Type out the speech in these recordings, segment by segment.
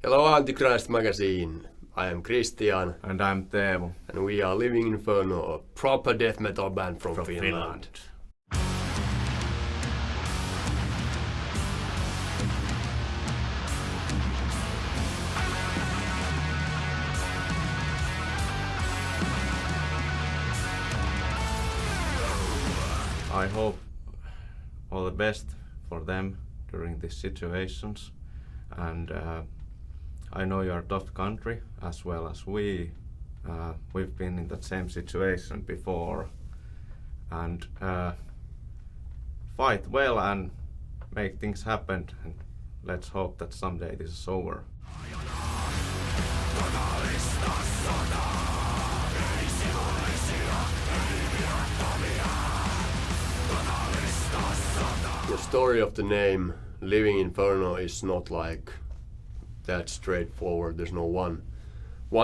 Hello Antichrist Magazine, I am Christian And I'm Teemu. and we are Living Inferno, a proper death metal band from Finland. I hope all the best for them during these situations. And I know you're a tough country as well as we. We've been in that same situation before. And fight well and make things happen. And let's hope that someday this is over. The story of the name Living Inferno is not like that straightforward. There's no one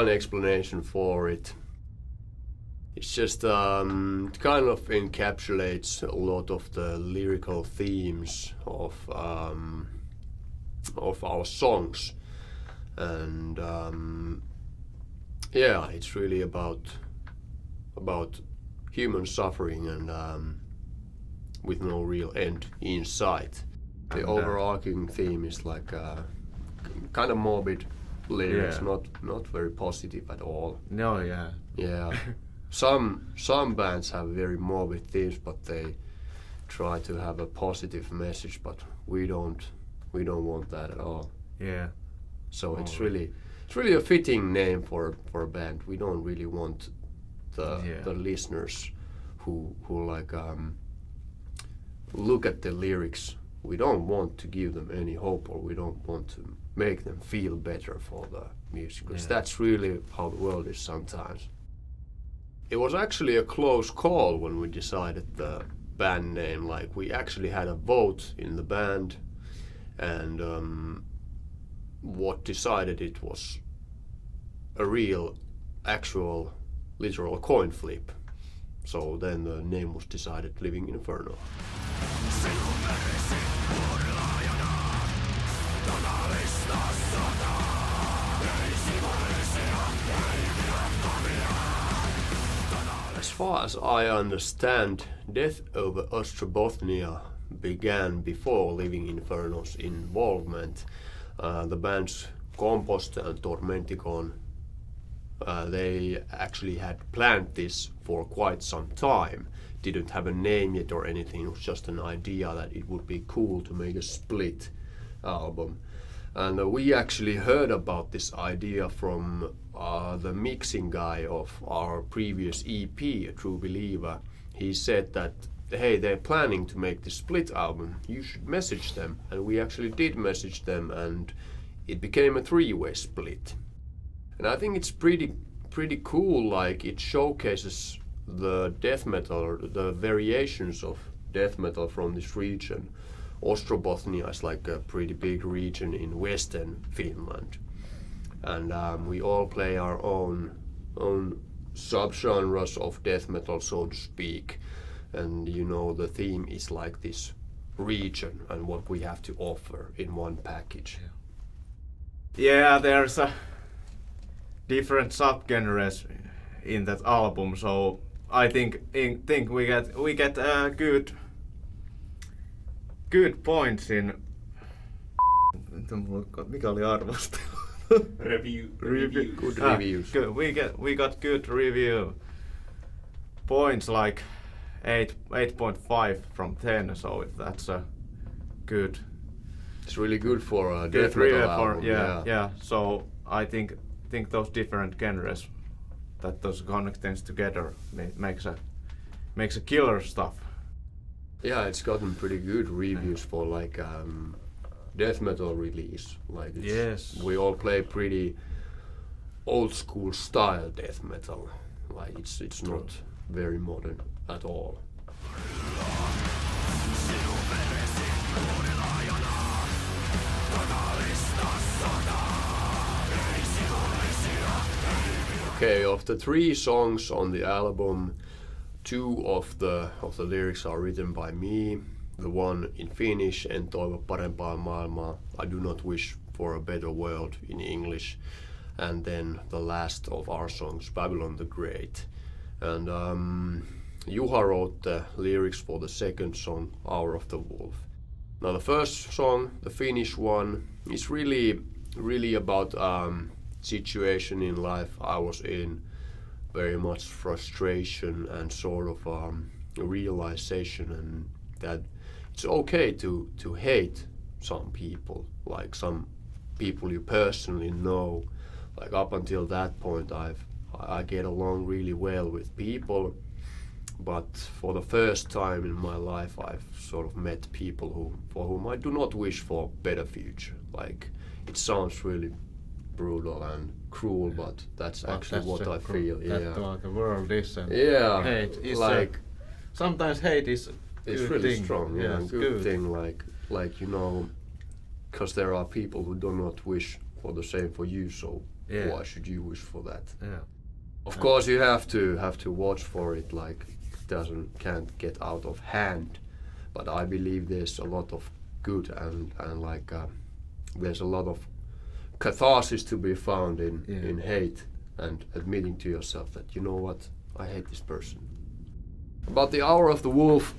explanation for it. It's just it kind of encapsulates a lot of the lyrical themes of our songs, and yeah, it's really about human suffering and with no real end in sight. The overarching theme is like kind of morbid lyrics, Yeah. not very positive at all. No, yeah. Yeah. Some bands have very morbid themes, but they try to have a positive message, but we don't want that at all. Yeah. So Oh, it's really a fitting name for a band. We don't really want Yeah. the listeners who like look at the lyrics. We don't want to give them any hope, or we don't want to make them feel better for the music, because Yeah. that's really how the world is sometimes. It was actually a close call when we decided the band name. Like, we actually had a vote in the band, and what decided it was a real, actual, literal coin flip. So then the name was decided, Living Inferno. As far as I understand, Death over Austrobosnia began before Living Inferno's involvement. The bands Compost and Tormenticon, they actually had planned this for quite some time. Didn't have a name yet or anything. It was just an idea that it would be cool to make a split album. And we actually heard about this idea from the mixing guy of our previous EP, A True Believer. He said that, hey, they're planning to make this split album. You should message them. And we actually did message them, and it became a three-way split. And I think it's pretty cool. Like, it showcases the death metal, or the variations of death metal from this region. Austrobosnia is like a pretty big region in western Finland, and we all play our own subgenres of death metal, so to speak. And you know, the theme is like this region and what we have to offer in one package. Yeah, there's a different subgenres in that album, so I think we get good points in. Mikä oli arvostelu? Review. Good reviews. Good. We got good review points, like 8.5 from 10. So that's a good. It's really good for a Good death metal review album. yeah. So I think those different genres, that those connections together makes a killer stuff. Yeah, it's gotten pretty good reviews for like death metal release. Like, Yes. we all play pretty old school style death metal. Like, it's not very modern at all. Okay, of the 3 songs on the album, 2 of the lyrics are written by me. The one in Finnish, En toivo parempaa maailmaa, I do not wish for a Better World in English, and then the last of our songs, Babylon the Great. And Juha wrote the lyrics for the second song, Hour of the Wolf. Now the first song, the Finnish one, is really about situation in life I was in, very much frustration and sort of realization, and that it's okay to hate some people, like some people you personally know. Like up until that point I get along really well with people, but for the first time in my life I've sort of met people for whom I do not wish for better future. Like, it sounds really brutal and cruel, but that's actually what I feel. That's what the world is, and hate is like sometimes hate is it's good really thing. strong, Yes, good thing, like you know, because there are people who do not wish for the same for you, so why should you wish for that? Yeah. Of course you have to watch for it, like it can't get out of hand, but I believe there's a lot of good and like there's a lot of catharsis to be found in hate and admitting to yourself that, you know what, I hate this person. About the Hour of the Wolf,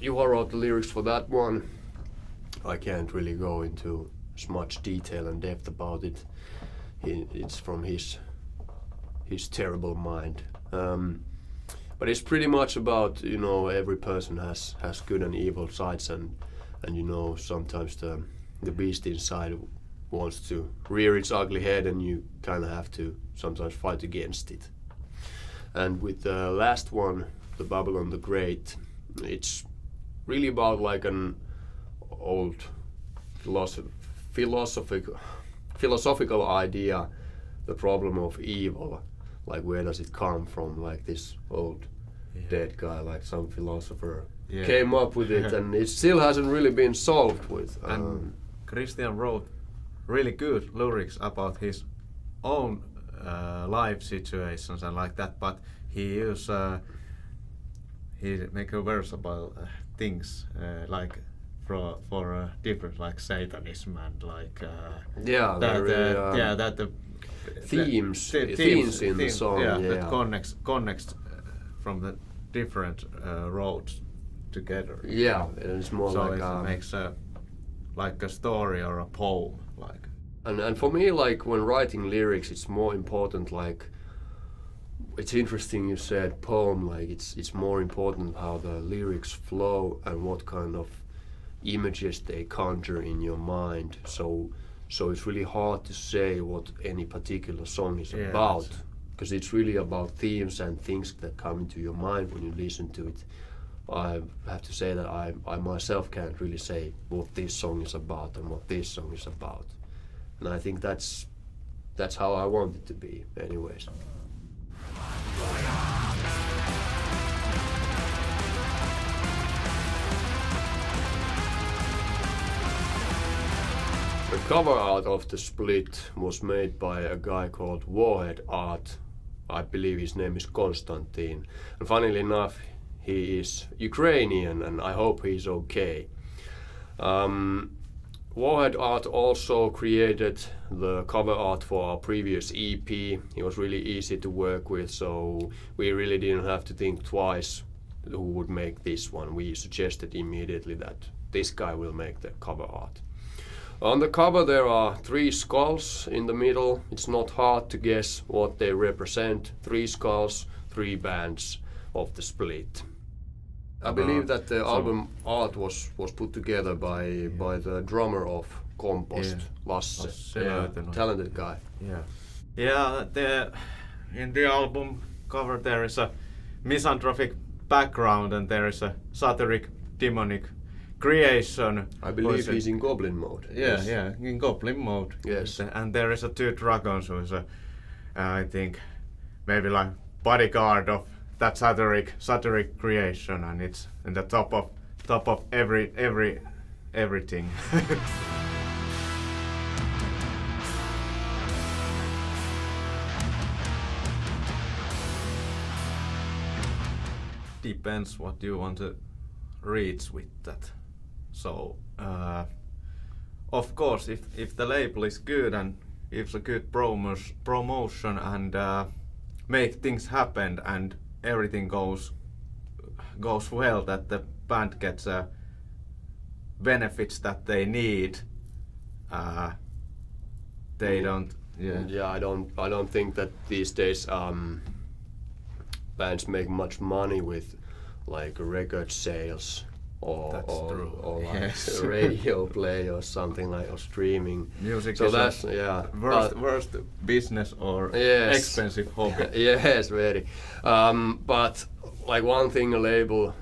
Juha wrote the lyrics for that one. I can't really go into as much detail and depth about it. It's from his terrible mind. But it's pretty much about, you know, every person has good and evil sides, and you know, sometimes the beast inside wants to rear its ugly head, and you kind of have to sometimes fight against it. And with the last one, the Babylon the Great, it's really about like an old philosophical idea, the problem of evil. Like, where does it come from? Like, this old dead guy, like some philosopher came up with it, and it still hasn't really been solved with. And Christian wrote really good lyrics about his own life situations and like that, but he make a verse about things like for different, like Satanism and like themes in the song, that connects from the different roads together. Yeah, it's more so like it makes like a story or a poem, like. And for me, like, when writing lyrics, it's more important. Like, it's interesting you said poem. Like, it's more important how the lyrics flow and what kind of images they conjure in your mind. So it's really hard to say what any particular song is about, because it's really about themes and things that come into your mind when you listen to it. I have to say that I myself can't really say what this song is about and what this song is about, and I think that's how I want it to be, anyways. The cover art of the split was made by a guy called Warhead Art. I believe his name is Konstantin. And funnily enough, he is Ukrainian, and I hope he's okay. Warhead Art also created the cover art for our previous EP. He was really easy to work with, so we really didn't have to think twice who would make this one. We suggested immediately that this guy will make the cover art. On the cover there are 3 skulls in the middle. It's not hard to guess what they represent. 3 skulls, 3 bands of the split. I believe that the album art was put together by the drummer of Compost, Lasse. Talented guy. In the album cover there is a misanthropic background, and there is a satiric, demonic creation. I believe he's in goblin mode. In goblin mode. Yes. And there is 2 dragons who is I think maybe like bodyguard of that satiric creation, and it's in the top of everything. Depends what you want to reach with that. So of course, if the label is good and gives a good promotion and make things happen and everything goes well, that the band gets benefits that they need, they don't. Yeah, I don't think that these days bands make much money with like record sales or like yes. radio play or something like, or streaming. Music so is that's worst business or yes, expensive hobby. Yes, very. But like one thing a label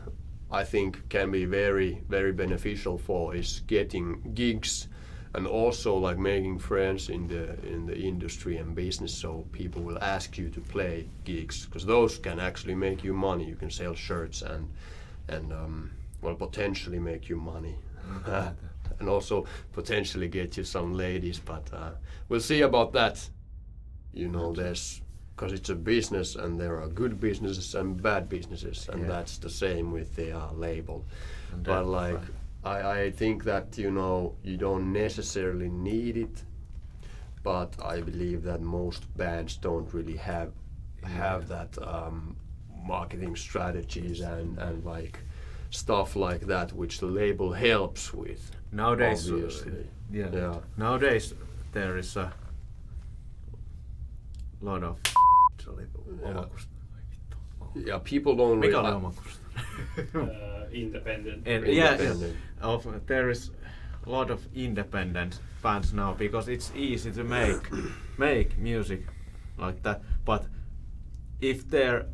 I think can be very, very beneficial for is getting gigs and also like making friends in the industry and business, so people will ask you to play gigs, because those can actually make you money. You can sell shirts and well, potentially make you money. And also potentially get you some ladies, but we'll see about that. You know, there's, because it's a business and there are good businesses and bad businesses, and that's the same with the label. But like I think that, you know, you don't necessarily need it, but I believe that most bands don't really have that marketing strategies and like stuff like that, which the label helps with. Nowadays, obviously. Nowadays there is a lot of Yeah, people don't Mikä really. oli omakusta? Independent. Independent. There is a lot of independent bands now because it's easy to make music like that. But if there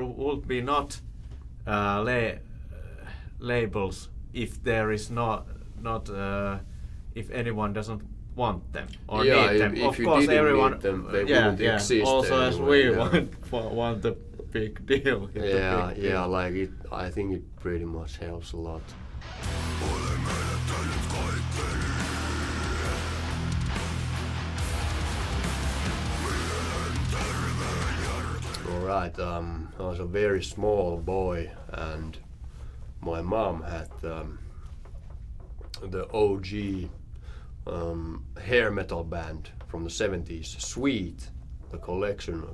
would be not labels, if there is not if anyone doesn't want them or need them, if of you course didn't everyone need them, they wouldn't exist also anyway, as we yeah. want the big deal. Like it, I think it pretty much helps a lot. Alright, I was a very small boy and my mom had the OG hair metal band from the 70s, Sweet, the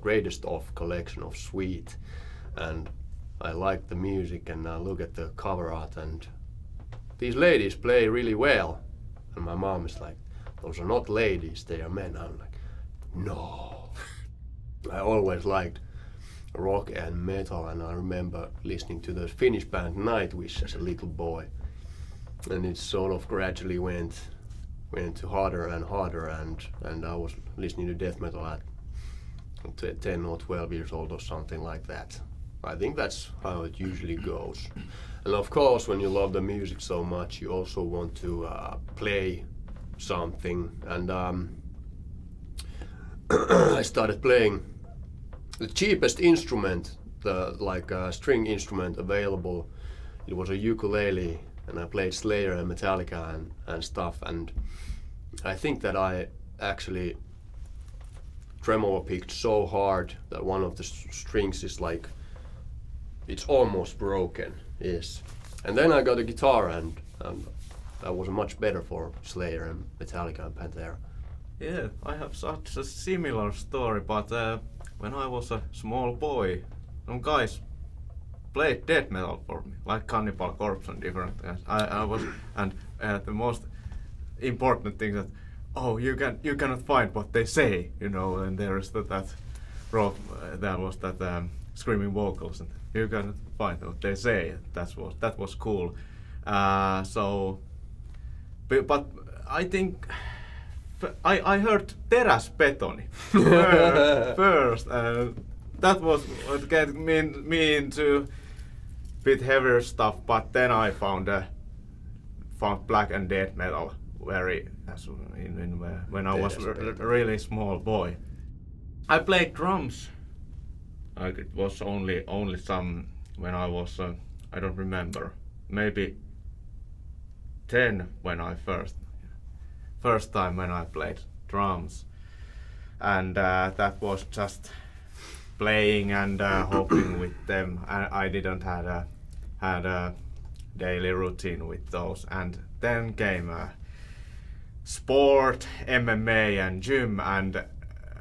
greatest of collection of Sweet, and I liked the music and I look at the cover art and these ladies play really well, and my mom is like, those are not ladies, they are men. I'm like, no. I always liked rock and metal, and I remember listening to the Finnish band Nightwish as a little boy, and it sort of gradually went to harder and harder, and I was listening to death metal at 10 or 12 years old or something like that. I think that's how it usually goes. And of course, when you love the music so much, you also want to play something, and I started playing the cheapest instrument, the string instrument available. It was a ukulele, and I played Slayer and Metallica and stuff, and I think that I actually tremolo picked so hard that one of the strings is like, it's almost broken, yes. And then I got a guitar and that was much better for Slayer and Metallica and Pantera. Yeah, I have such a similar story, but when I was a small boy, some guys played death metal for me, like Cannibal Corpse and different things. I was, and the most important thing that, you cannot find what they say, you know, and there is that rock, there was that screaming vocals, and you cannot find what they say. That was cool. But I think I heard teräsbetoni first, and that was what got me into bit heavier stuff. But then I found black and death metal when I was a really small boy. I played drums. It was only some when I was I don't remember, maybe 10 when I first time when I played drums, and that was just playing and hoping with them. I didn't had a daily routine with those, and then came sport, MMA and gym, and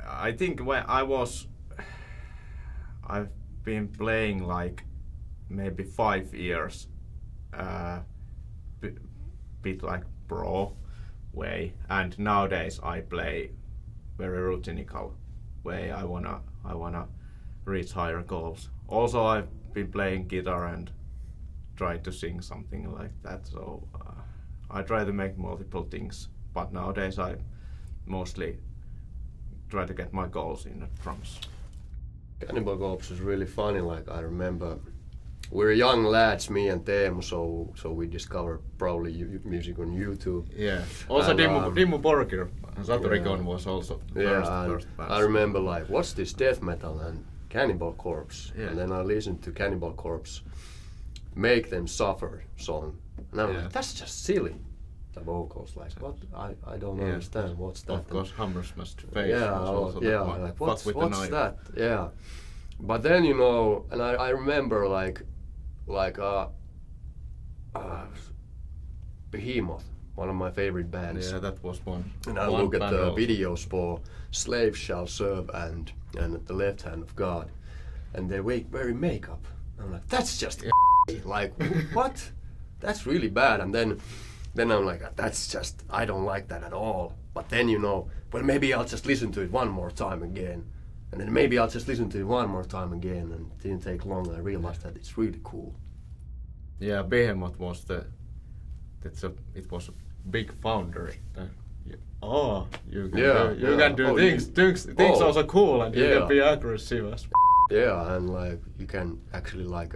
I think when I've been playing like maybe 5 years, bit like pro way, and nowadays I play very routinical way. I wanna reach higher goals. Also, I've been playing guitar and try to sing something like that. So I try to make multiple things, but nowadays I mostly try to get my goals in the drums. Cannibal Corpse is really funny. Like I remember, we were young lads, me and Teemu, so we discovered probably music on YouTube. Yeah. Also, And, Dimmu Borgir, Saturikon yeah. was also And first band. I remember like, what's this death metal and Cannibal Corpse? Yeah. And then I listened to Cannibal Corpse, Make Them Suffer song, and I'm Yeah. like, that's just silly. The vocals, like what? I don't Yeah. understand. What's that? Of course, Hammersmith Face Yeah, was also the yeah. one. Like Fuck what's with the what's knife. that? Yeah. But then and I remember like Behemoth, one of my favorite bands. Yeah, that was one. And I one look at band the also. videos for Slave Shall Serve and The Left Hand of God, and they wearing makeup. I'm like, that's just like what? That's really bad. And then I'm like, that's just, I don't like that at all. But then well, maybe I'll just listen to it one more time again, and then maybe I'll just listen to it one more time again. And it didn't take long. I realized that it's really cool. Yeah, Behemoth was it was a big foundry. You can do things also cool, and you Yeah. can be aggressive as Yeah, and like you can actually like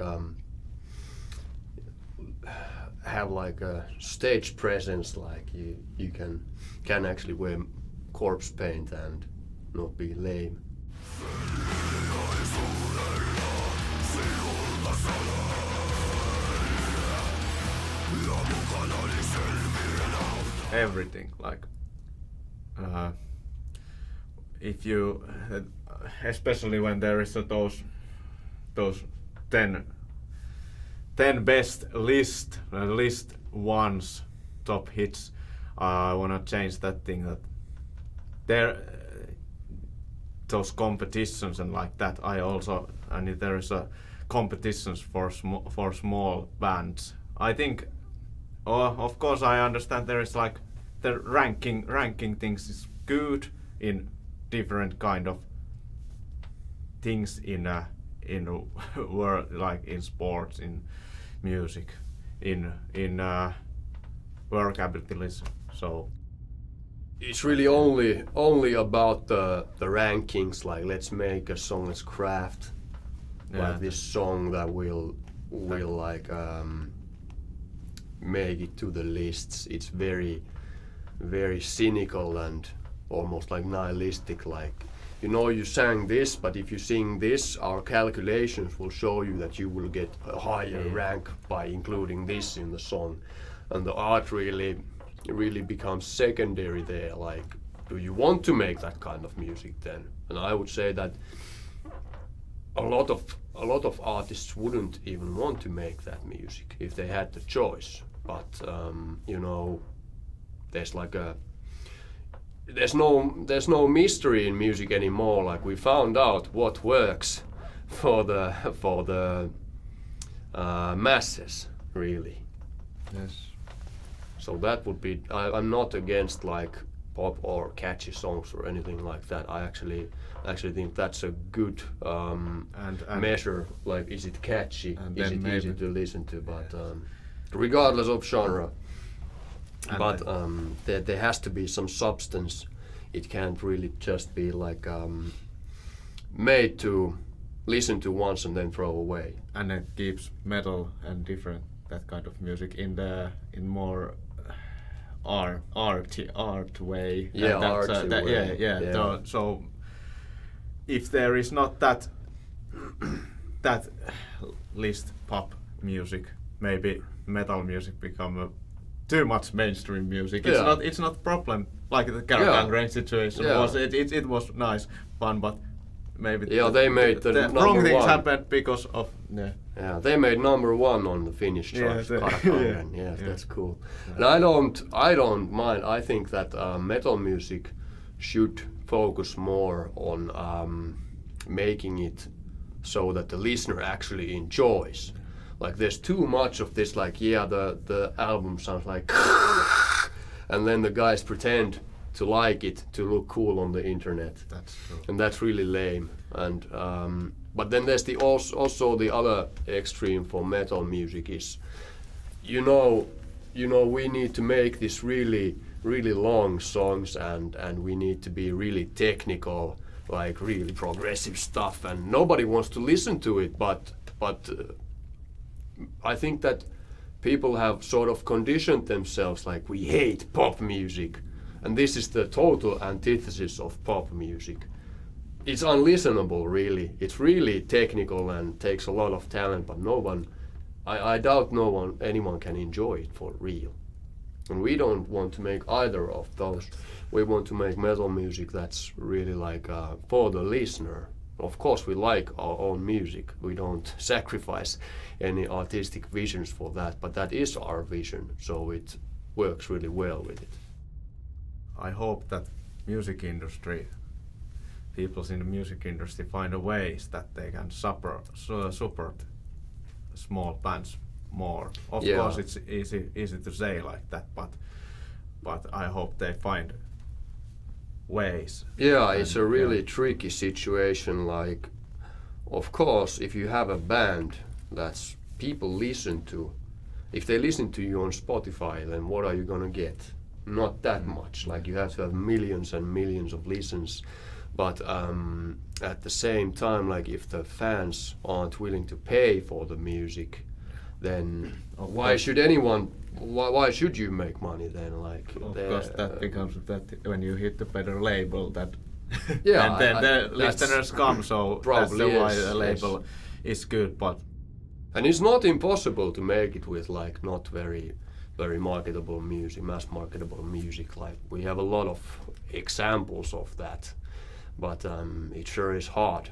have like a stage presence, like you can actually wear corpse paint and not be lame. everything. Like, if you, especially when there is those 10 best list ones top hits, I wanna change that thing that there. Those competitions and like that, and there is a competitions for small bands. I think, of course, I understand there is like the ranking things is good in different kind of things in world, like in sports, in music, in work abilities. So. It's really only about the rankings. Like, let's make a song, let's craft like this song that will like make it to the lists. It's very very cynical and almost like nihilistic. Like, you sang this, but if you sing this, our calculations will show you that you will get a higher rank by including this in the song, and the art really becomes secondary there. Like, do you want to make that kind of music then? And I would say that a lot of artists wouldn't even want to make that music if they had the choice. But there's no mystery in music anymore. Like, we found out what works for the masses, really. Yes. So that would be. I'm not against like pop or catchy songs or anything like that. I actually think that's a good and measure. Like, is it catchy? And Is then it easy maybe- to listen to? But regardless of genre, And but there has to be some substance. It can't really just be like made to listen to once and then throw away. And it keeps metal and different that kind of music in more art way. Yeah, And that's, artsy way. Yeah. So if there is not that list pop music, maybe metal music become too much mainstream music. Yeah. It's not problem like the Caravan Rain situation Yeah. was. It was nice, fun, but maybe Yeah, they made the wrong number things one. happened because of Yeah, they made #1 on the Finnish charts. Karakangan. Yes, that's cool. And I don't mind. I think that metal music should focus more on making it so that the listener actually enjoys. Like there's too much of this, like the album sounds like and then the guys pretend to like it to look cool on the internet. That's true. And that's really lame. And but then there's also the other extreme for metal music is, you know, we need to make this really long songs and we need to be really technical, like really progressive stuff, and nobody wants to listen to it. But I think that people have sort of conditioned themselves like we hate pop music, and this is the total antithesis of pop music. It's unlistenable, really. It's really technical and takes a lot of talent, but I doubt anyone can enjoy it for real. And we don't want to make either of those. We want to make metal music that's really like for the listener. Of course, we like our own music. We don't sacrifice any artistic visions for that, but that is our vision, so it works really well with it. I hope that people in the music industry find a ways that they can support small bands more. Of course, it's easy to say like that, but I hope they find ways. Yeah, it's a really tricky situation. Like, of course, if you have a band that's people listen to, if they listen to you on Spotify, then what are you gonna get? Not that much. Like, you have to have millions and millions of listens. But at the same time, like, if the fans aren't willing to pay for the music, then why should you make money then? Like, of course, that becomes that when you hit the better label, that yeah, and then the listeners come. So that's why the label is good. And it's not impossible to make it with like not very marketable music, mass marketable music. Like, we have a lot of examples of that, but it sure is hard,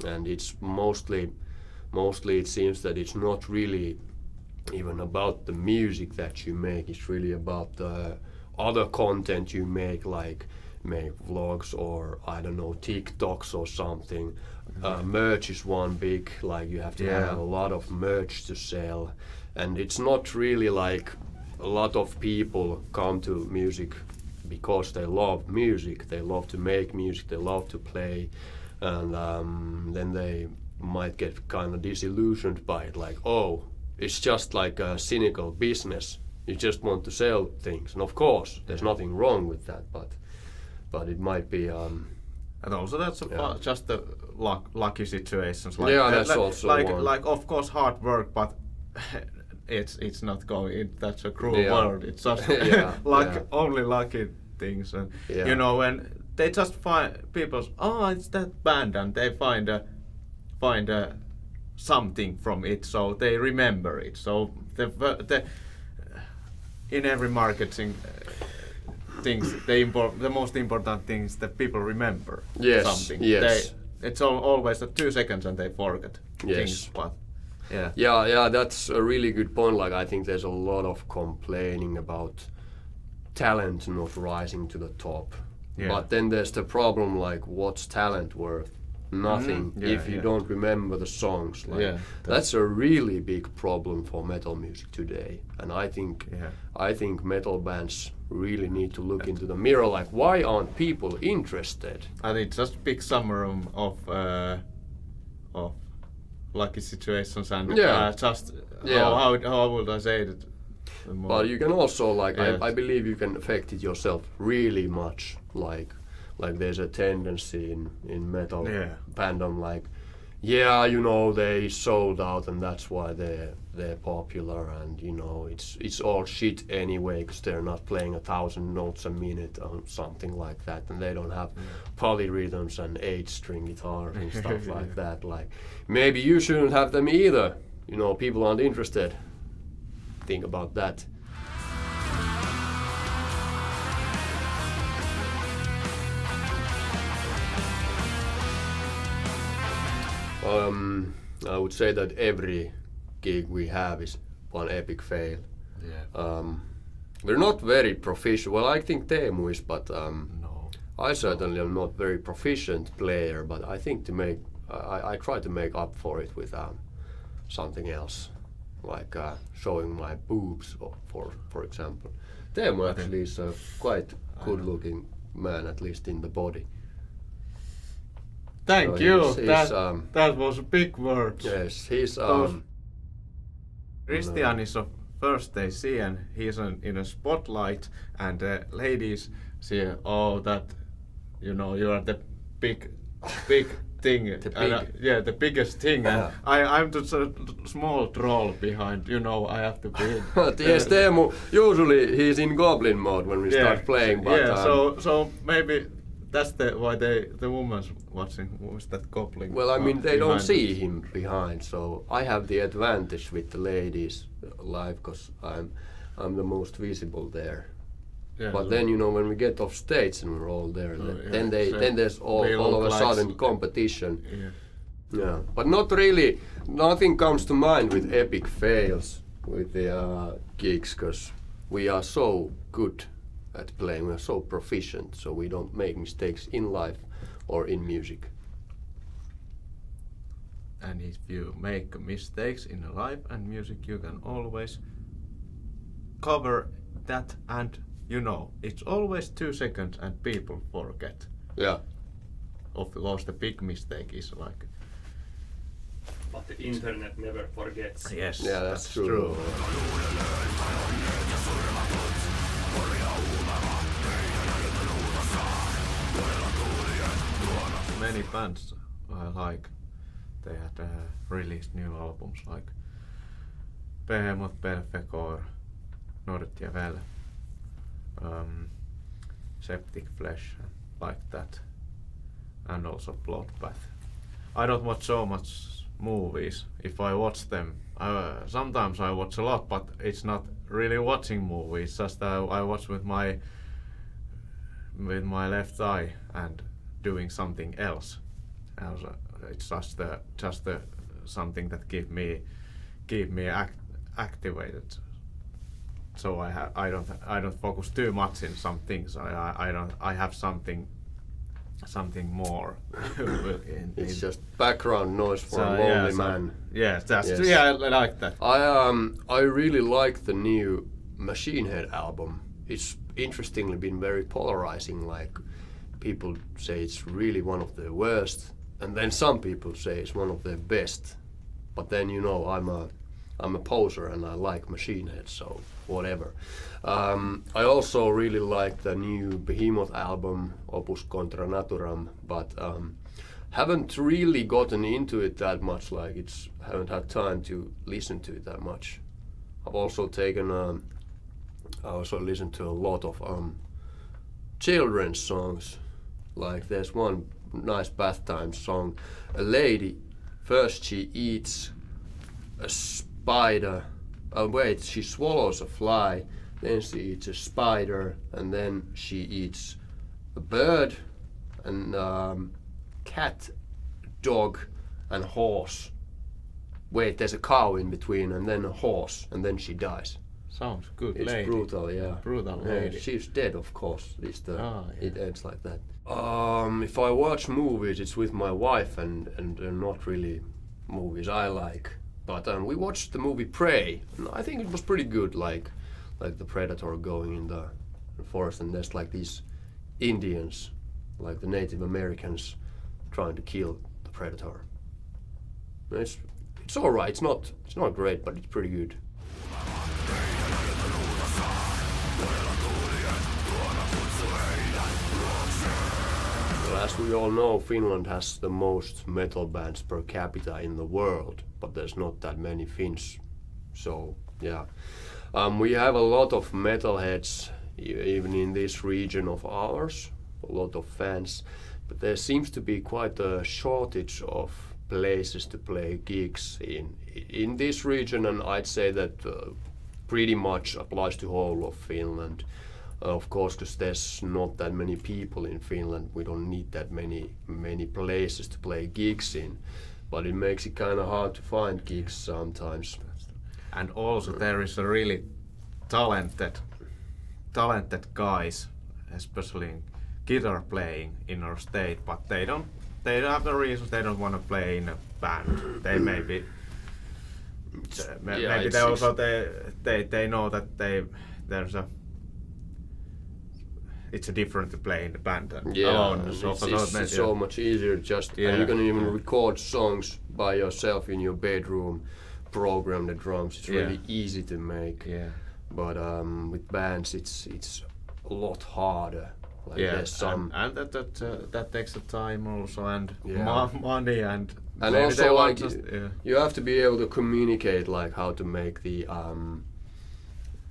and it's mostly it seems that it's not really even about the music that you make. It's really about the other content you make, like make vlogs or I don't know, TikToks or something. Merch is one big, like you have to have a lot of merch to sell, and it's not really like a lot of people come to music because they love music. They love to make music, they love to play, and then they might get kind of disillusioned by it, like, oh, it's just like a cynical business. You just want to sell things, and of course there's nothing wrong with that, but it might be and also that's just the lucky situations. Like, that's also one. Like of course hard work, but it's not going. That's a cruel world. It's just only lucky things, and you know, when they just find people, it's that band, and they find something from it, so they remember it. So the in every marketing things, the most important thing is that people remember something. Yes. It's always 2 seconds and they forget things. But yeah, that's a really good point. Like, I think there's a lot of complaining about talent not rising to the top. But then there's the problem, like, what's talent worth? Nothing if you don't remember the songs. Like, that's a really big problem for metal music today. And I think metal bands really need to look into the mirror, like, why aren't people interested? And it's just big summary of lucky situations and just how would I say it? But you can also, like, I believe you can affect it yourself really much. Like there's a tendency in metal fandom, like, you know, they sold out and that's why they're popular, and you know, it's all shit anyway because they're not playing 1,000 notes a minute or something like that, and they don't have polyrhythms and 8-string guitars and stuff like that. Like, maybe you shouldn't have them either. You know, people aren't interested. Think about that. I would say that every gig we have is one epic fail. Yeah. We're not very proficient. Well, I think Teemu is, but No. I certainly am not very proficient player. But I think I try to make up for it with something else, like showing my boobs, for example. Teemu actually is a quite good-looking man, at least in the body. Thank So you. he's, That was a big word. Yes, he's. Christian is a first they see, and he's in a spotlight, and the ladies see, oh, that, you know, you are the big thing. The biggest thing. And I'm just a small troll behind. You know, I have to be. Yes, Teemu. Usually he's in goblin mode when we start playing. But, so maybe that's why the woman's watching. Was that goblin? Well, I mean, they don't behind see us? him behind, so I have the advantage with the ladies live because I'm the most visible there. Yeah, But so- then, you know, when we get off stage and we're all there, then so then there's they all of look a like sudden competition. Yeah. Yeah, but not really. Nothing comes to mind with epic fails with the gigs because we are so good at playing. We are so proficient, so we don't make mistakes in life or in music. And if you make mistakes in life and music, you can always cover that, and you know, it's always 2 seconds and people forget. Yeah. Of course, the big mistake is like... But the internet never forgets. Yes, Yeah, that's true. Many bands I like, they had released new albums like Behemoth, Belfegor, Nordjärvel, Septic Flesh, like that, and also Bloodbath. I don't watch so much movies. If I watch them, sometimes I watch a lot, but it's not really watching movies. Just I watch with my left eye and doing something else. It's just something that keep me activated. So I don't focus too much in some things. I have something more. It's just background noise for a lonely man. Yes, Yes. I like that. I really like the new Machine Head album. It's interestingly been very polarizing. Like, people say it's really one of the worst, and then some people say it's one of the best. But then, you know, I'm a poser and I like Machine Head, so whatever. I also really like the new Behemoth album, Opus Contra Naturam, but haven't really gotten into it that much. Like, haven't had time to listen to it that much. I've also I also listened to a lot of children's songs. Like, there's one nice bath time song. A lady, first she eats a spider. She swallows a fly, then she eats a spider, and then she eats a bird, and cat, dog, and horse. Wait, there's a cow in between, and then a horse, and then she dies. Sounds good. It's lady. brutal, yeah. Brutal Yeah, lady. she's dead, of course. Yeah. It ends like that. If I watch movies, it's with my wife, and not really movies I like. But we watched the movie Prey, and I think it was pretty good. Like the predator going in the forest, and there's like these Indians, like the Native Americans, trying to kill the predator. It's all right. It's not great, but it's pretty good. Well, as we all know, Finland has the most metal bands per capita in the world, but there's not that many Finns. So, yeah. We have a lot of metalheads, even in this region of ours, a lot of fans, but there seems to be quite a shortage of places to play gigs in this region, and I'd say that pretty much applies to whole of Finland. Of course, because there's not that many people in Finland, we don't need that many places to play gigs in. but it makes it kind of hard to find gigs sometimes. And also there is a really talented guys, especially in guitar playing in our state, but they don't have the reasons they don't want to play in a band. They maybe they know that it's a different to play in the band than alone. It's so much easier and you can even record songs by yourself in your bedroom, program the drums. It's really easy to make. Yeah. But with bands, it's a lot harder. Like there's some and that takes the time also and money and also like you have to be able to communicate like how to make the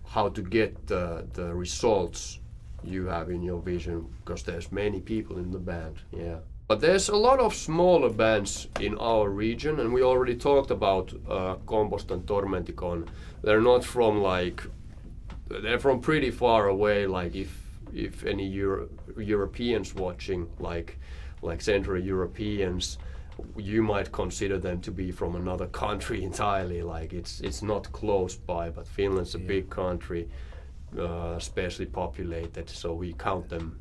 how to get the results you have in your vision, because there's many people in the band. But there's a lot of smaller bands in our region, and we already talked about Compost and Tormenticon. They're not from they're from pretty far away. Like if any Europeans watching, like Central Europeans, you might consider them to be from another country entirely. Like it's not close by, but Finland's a big country, sparsely populated, so we count them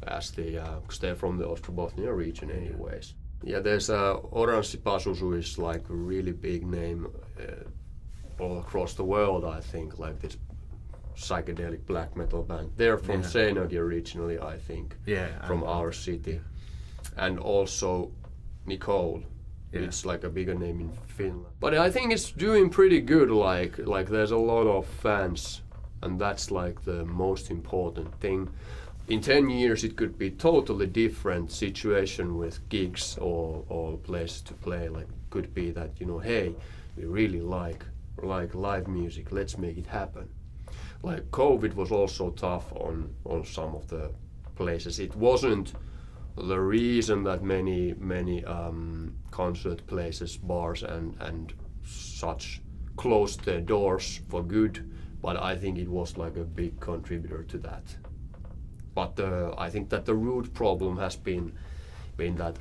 as because they're from the Austrobosnia region anyways. There's Oranssi Pasusu is like a really big name all across the world, I think, like this psychedelic black metal band. They're from Seinäjoki originally, I think, from our city. And also Nicole, it's like a bigger name in Finland. But I think it's doing pretty good, like there's a lot of fans, and that's like the most important thing. In 10 years it could be totally different situation with gigs or places to play. Like could be that, hey, we really like live music, let's make it happen. Like COVID was also tough on some of the places. It wasn't the reason that many concert places, bars and such closed their doors for good, but I think it was like a big contributor to that. But I think that the root problem has been that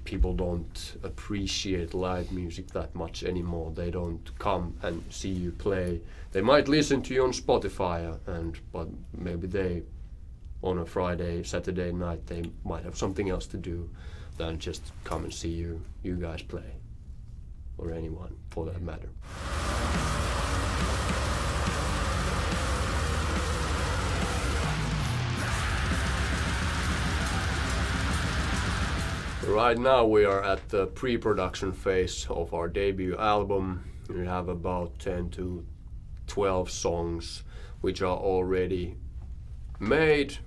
people don't appreciate live music that much anymore. They don't come and see you play. They might listen to you on Spotify, but maybe they, on a Friday, Saturday night, they might have something else to do than just come and see you guys play, or anyone for that matter. Right now we are at the pre-production phase of our debut album. We have about 10 to 12 songs which are already made.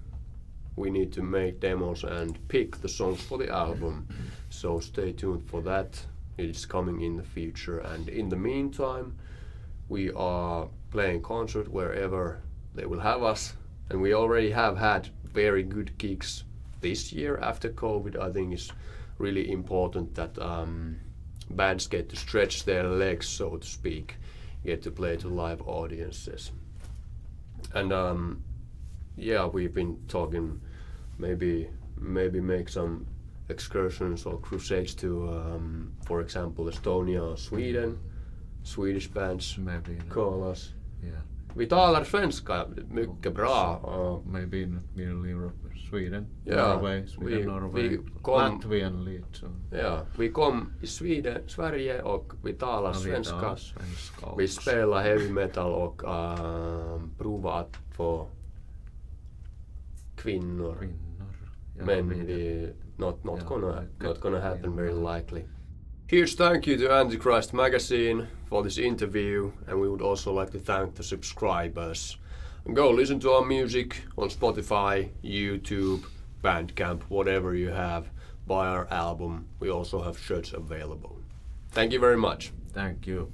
We need to make demos and pick the songs for the album. So stay tuned for that. It is coming in the future, and in the meantime we are playing concert wherever they will have us, and we already have had very good gigs this year after COVID. I think it's really important that bands get to stretch their legs, so to speak, get to play to live audiences. And we've been talking maybe make some excursions or crusades to, for example, Estonia or Sweden. Swedish bands call us. Vi talar svenska mycket bra. Maybe in Middle Europe, Sweden, Norway, Norway, Latvian lead. So. Vi kom i Sverige och vi talar svenska. Vi spelar heavy metal och provar att få kvinnor. Men not gonna happen very likely. Huge thank you to Antichrist Magazine for this interview, and we would also like to thank the subscribers. And go listen to our music on Spotify, YouTube, Bandcamp, whatever you have. Buy our album. We also have shirts available. Thank you very much. Thank you.